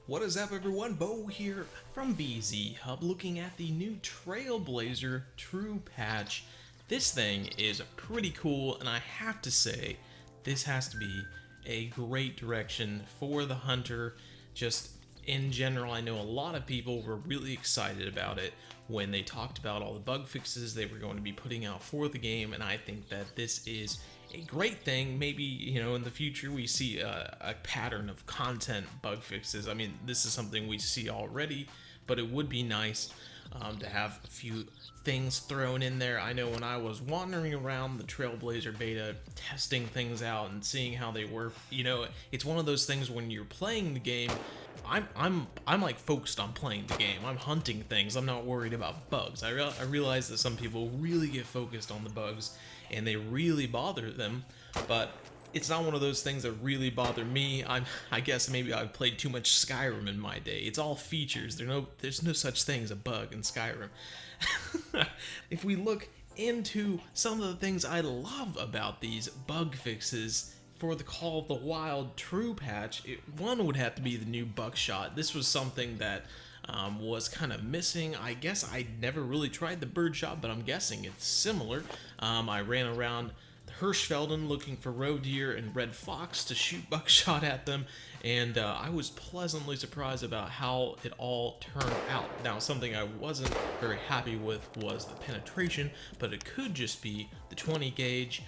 What is up, everyone? Bo here from BZ Hub, looking at the new Trailblazer Trupatch. This thing is pretty cool, and I have to say, this has to be a great direction for the Hunter. Just in general, I know a lot of people were really excited about it when they talked about all the bug fixes they were going to be putting out for the game, and I think that this is a great thing. Maybe, in the future we see a pattern of content bug fixes. I mean, this is something we see already, but it would be nice to have a few things thrown in there. I know when I was wandering around the Trailblazer beta, testing things out and seeing how they work, it's one of those things when you're playing the game, I'm like focused on playing the game. I'm hunting things. I'm not worried about bugs. I realize that some people really get focused on the bugs and they really bother them, but it's not one of those things that really bother me. I guess maybe I've played too much Skyrim in my day. It's all features. There's no such thing as a bug in Skyrim. If we look into some of the things I love about these bug fixes for the Call of the Wild Trupatch, one would have to be the new buckshot. This was something that was kind of missing. I guess I never really tried the birdshot, but I'm guessing it's similar. I ran around Hirschfelden looking for roe deer and red fox to shoot buckshot at them, and I was pleasantly surprised about how it all turned out. Now, something I wasn't very happy with was the penetration, but it could just be the 20 gauge.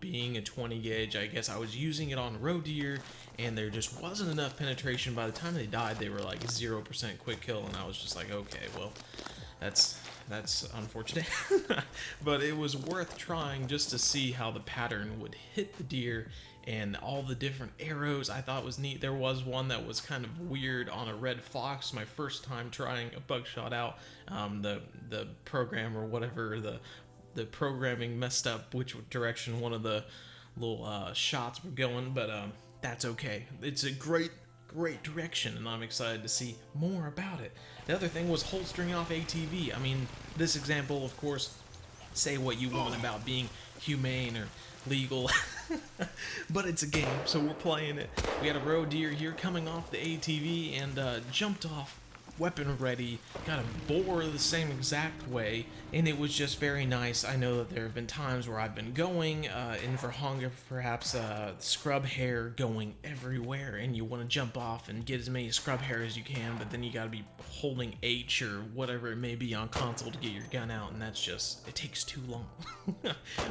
Being a 20 gauge, I guess I was using it on roe deer and there just wasn't enough penetration. By the time they died, they were like 0% quick kill, and I was just like, okay, well, that's unfortunate. But it was worth trying just to see how the pattern would hit the deer and all the different arrows. I thought was neat. There was one that was kind of weird on a red fox, my first time trying a buckshot out. The program or whatever, the programming messed up which direction one of the little shots were going, but that's okay. It's a great direction, and I'm excited to see more about it. The other thing was holstering off ATV. I mean, this example, of course, say what you want about being humane or legal, but it's a game, so we're playing it. We had a roe deer here coming off the ATV and jumped off weapon ready, got a boar the same exact way, and it was just very nice. I know that there have been times where I've been going in for hunger, perhaps scrub hair going everywhere, and you want to jump off and get as many scrub hair as you can, but then you got to be holding H or whatever it may be on console to get your gun out, and it takes too long.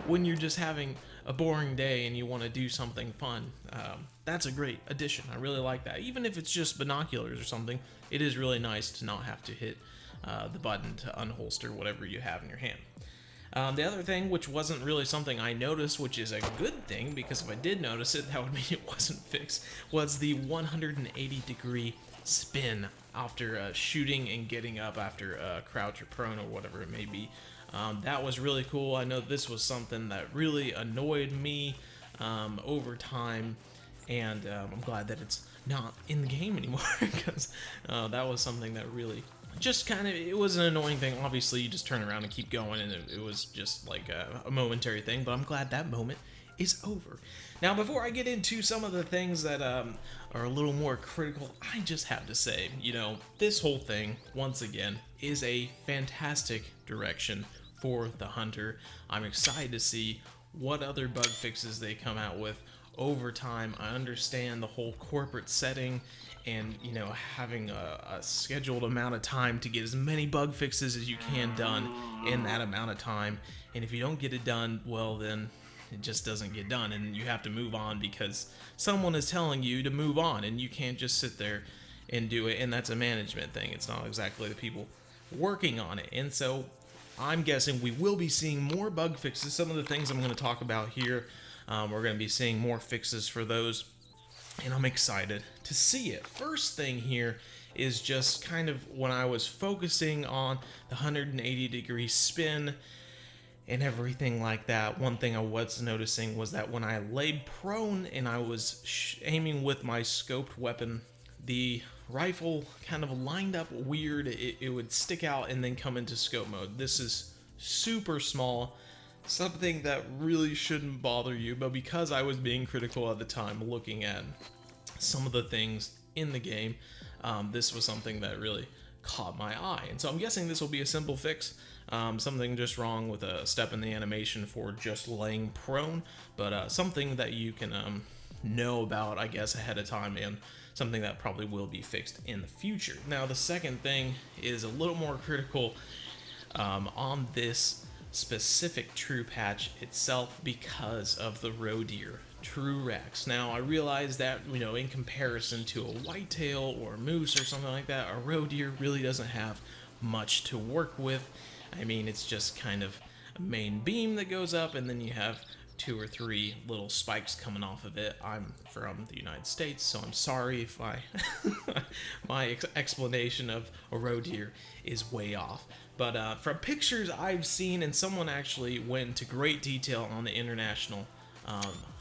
When you're just having a boring day and you want to do something fun, that's a great addition. I really like that. Even if it's just binoculars or something, it is really nice to not have to hit the button to unholster whatever you have in your hand. The other thing, which wasn't really something I noticed, which is a good thing, because if I did notice it, that would mean it wasn't fixed, was the 180-degree spin after shooting and getting up after crouch or prone or whatever it may be. That was really cool. I know this was something that really annoyed me over time, and I'm glad that it's not in the game anymore, because that was something that really just it was an annoying thing. Obviously, you just turn around and keep going, and it was just like a momentary thing, but I'm glad that moment is over. Now, before I get into some of the things that are a little more critical, I just have to say, this whole thing, once again, is a fantastic direction for the Hunter. I'm excited to see what other bug fixes they come out with over time. I understand the whole corporate setting and having a scheduled amount of time to get as many bug fixes as you can done in that amount of time, and if you don't get it done, well, then it just doesn't get done and you have to move on because someone is telling you to move on, and you can't just sit there and do it, and that's a management thing. It's not exactly the people working on it. And so I'm guessing we will be seeing more bug fixes. Some of the things I'm going to talk about here, we're going to be seeing more fixes for those, and I'm excited to see it. First thing here is just kind of when I was focusing on the 180-degree spin and everything like that, one thing I was noticing was that when I laid prone and I was aiming with my scoped weapon, the rifle kind of lined up weird. It would stick out and then come into scope mode. This is super small, something that really shouldn't bother you, but because I was being critical at the time, looking at some of the things in the game, this was something that really caught my eye. And so I'm guessing this will be a simple fix. Something just wrong with a step in the animation for just laying prone, but something that you can know about, I guess, ahead of time, and something that probably will be fixed in the future. Now, the second thing is a little more critical on this specific Trupatch itself because of the roe deer Truracs. Now, I realize that, you know, in comparison to a whitetail or a moose or something like that, a roe deer really doesn't have much to work with. I mean, it's just kind of a main beam that goes up, and then you have 2 or 3 little spikes coming off of it. I'm from the United States, so I'm sorry if my explanation of a roe deer is way off. But from pictures I've seen, and someone actually went into great detail on the International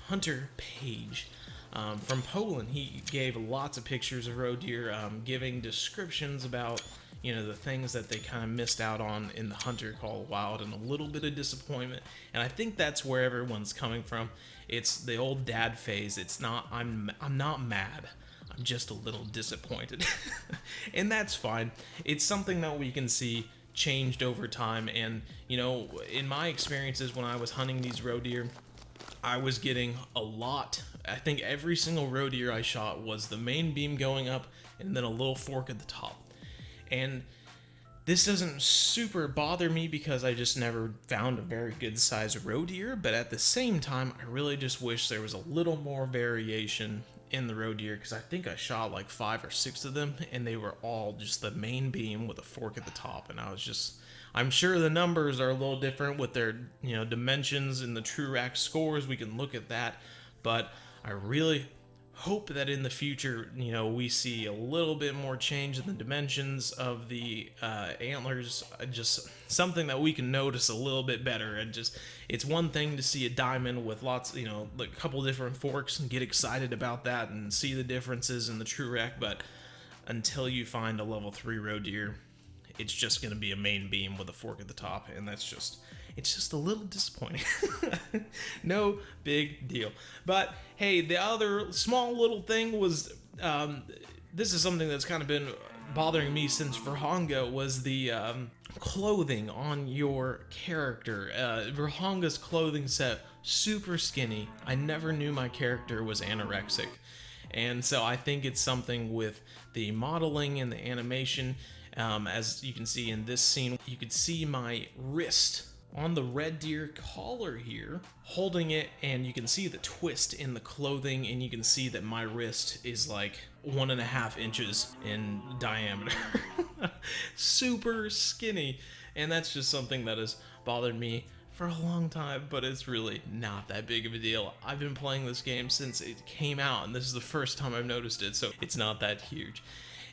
Hunter page from Poland. He gave lots of pictures of roe deer, giving descriptions about, you know, the things that they kind of missed out on in the Hunter Call of the Wild, and a little bit of disappointment. And I think that's where everyone's coming from. It's the old dad phase. It's not, I'm not mad. I'm just a little disappointed. And that's fine. It's something that we can see changed over time. And, you know, in my experiences when I was hunting these roe deer, I was getting a lot. I think every single roe deer I shot was the main beam going up and then a little fork at the top. And this doesn't super bother me because I just never found a very good size roe deer, but at the same time, I really just wish there was a little more variation in the roe deer, because I think I shot like 5 or 6 of them, and they were all just the main beam with a fork at the top. And I was just, I'm sure the numbers are a little different with their, you know, dimensions and the Truracs scores. We can look at that, but I really hope that in the future, you know, we see a little bit more change in the dimensions of the antlers, just something that we can notice a little bit better. And just, it's one thing to see a diamond with lots, you know, like a couple different forks and get excited about that and see the differences in the Trurac, but until you find a level 3 roe deer, it's just going to be a main beam with a fork at the top, and that's just, it's just a little disappointing. No big deal. But hey, the other small little thing was, this is something that's kind of been bothering me since Verhanga, was the clothing on your character. Verhanga's clothing set, super skinny. I never knew my character was anorexic. And so I think it's something with the modeling and the animation. As you can see in this scene, you could see my wrist on the red deer collar here, holding it, and you can see the twist in the clothing, and you can see that my wrist is like 1.5 inches in diameter. Super skinny. And that's just something that has bothered me for a long time, but it's really not that big of a deal. I've been playing this game since it came out, and this is the first time I've noticed it, so it's not that huge.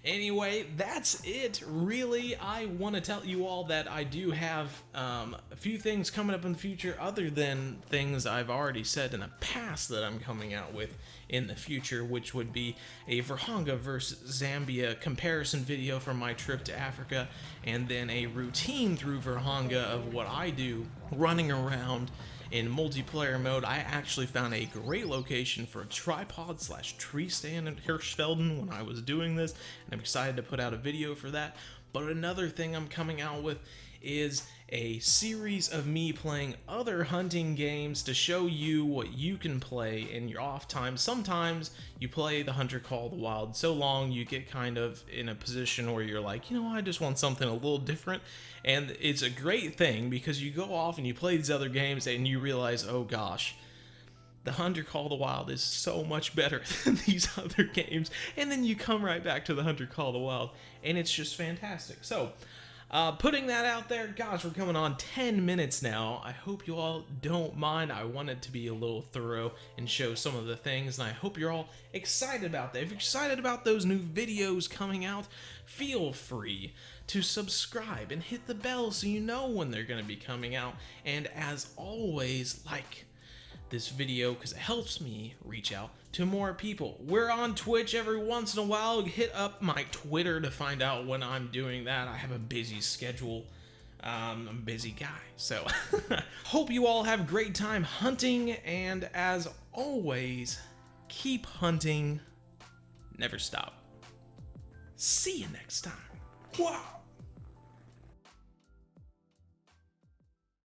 Anyway, that's it, really. I want to tell you all that I do have a few things coming up in the future, other than things I've already said in the past that I'm coming out with in the future, which would be a Verhanga versus Zambia comparison video from my trip to Africa, and then a routine through Verhanga of what I do running around in multiplayer mode. I actually found a great location for a tripod / tree stand in Hirschfelden when I was doing this, and I'm excited to put out a video for that. But another thing I'm coming out with is a series of me playing other hunting games to show you what you can play in your off time. Sometimes you play the Hunter Call of the Wild so long you get kind of in a position where you're like, you know, I just want something a little different. And it's a great thing because you go off and you play these other games and you realize, oh gosh, the Hunter Call of the Wild is so much better than these other games. And then you come right back to the Hunter Call of the Wild and it's just fantastic. So putting that out there, gosh, we're coming on 10 minutes now. I hope you all don't mind. I wanted to be a little thorough and show some of the things, and I hope you're all excited about that. If you're excited about those new videos coming out, feel free to subscribe and hit the bell so you know when they're going to be coming out. And as always, like this video because it helps me reach out to more people. We're on Twitch every once in a while. Hit up my Twitter to find out when I'm doing that. I have a busy schedule. I'm a busy guy. So hope you all have a great time hunting, and as always, keep hunting, never stop. See you next time. Wow.